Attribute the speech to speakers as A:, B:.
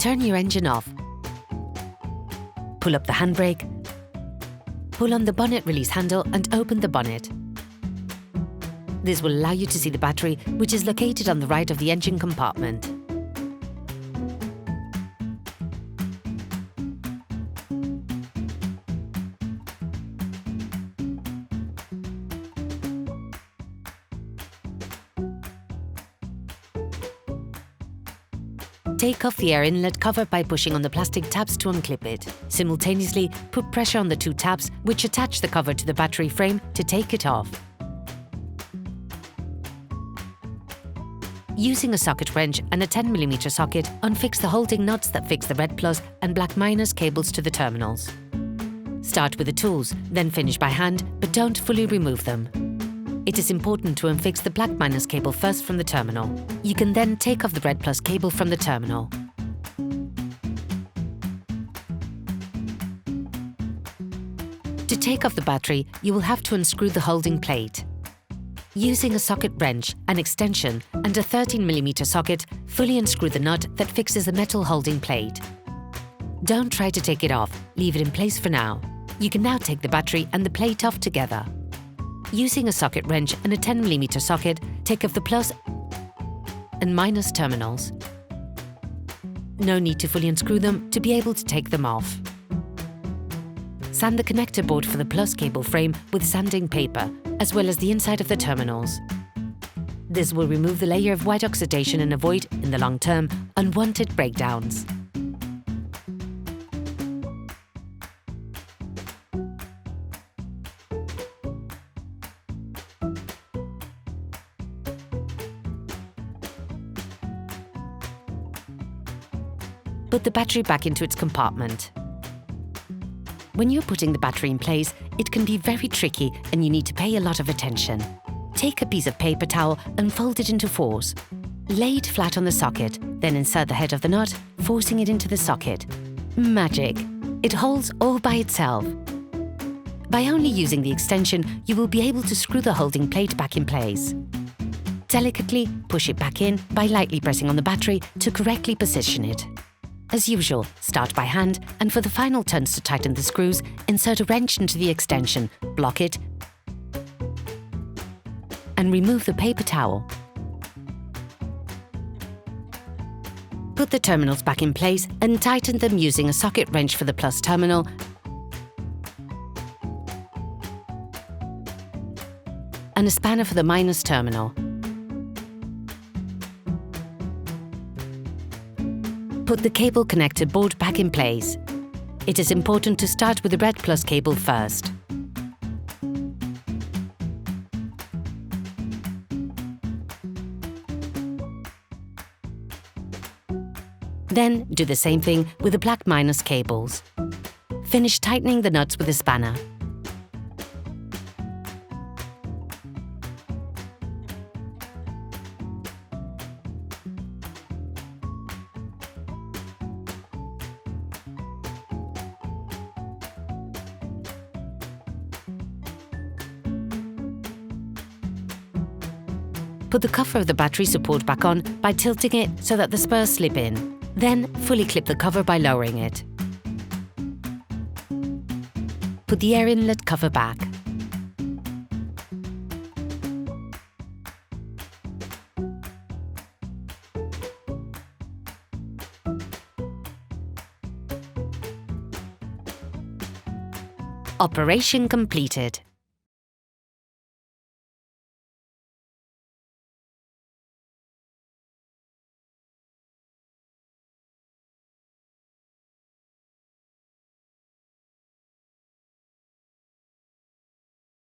A: turn your engine off. Pull up the handbrake. Pull on the bonnet release handle and open the bonnet. This will allow you to see the battery, which is located on the right of the engine compartment. Take off the air inlet cover by pushing on the plastic tabs to unclip it. Simultaneously, put pressure on the two tabs which attach the cover to the battery frame to take it off. Using a socket wrench and a 10mm socket, unfix the holding nuts that fix the red plus and black minus cables to the terminals. Start with the tools, then finish by hand, but don't fully remove them. It is important to unfix the black minus cable first from the terminal. You can then take off the red plus cable from the terminal. To take off the battery, you will have to unscrew the holding plate. Using a socket wrench, an extension, and a 13mm socket, fully unscrew the nut that fixes the metal holding plate. Don't try to take it off, leave it in place for now. You can now take the battery and the plate off together. Using a socket wrench and a 10mm socket, take off the plus and minus terminals. No need to fully unscrew them to be able to take them off. Sand the connector board for the plus cable frame with sanding paper, as well as the inside of the terminals. This will remove the layer of white oxidation and avoid, in the long term, unwanted breakdowns. Put the battery back into its compartment. When you're putting the battery in place, it can be very tricky and you need to pay a lot of attention. Take a piece of paper towel and fold it into fours. Lay it flat on the socket, then insert the head of the nut, forcing it into the socket. Magic! It holds all by itself. By only using the extension, you will be able to screw the holding plate back in place. Delicately push it back in by lightly pressing on the battery to correctly position it. As usual, start by hand, and for the final turns to tighten the screws, insert a wrench into the extension, block it, and remove the paper towel. Put the terminals back in place and tighten them using a socket wrench for the plus terminal and a spanner for the minus terminal. Put the cable connector board back in place. It is important to start with the red plus cable first. Then do the same thing with the black minus cables. Finish tightening the nuts with a spanner. Put the cover of the battery support back on by tilting it so that the spurs slip in. Then fully clip the cover by lowering it. Put the air inlet cover back. Operation completed.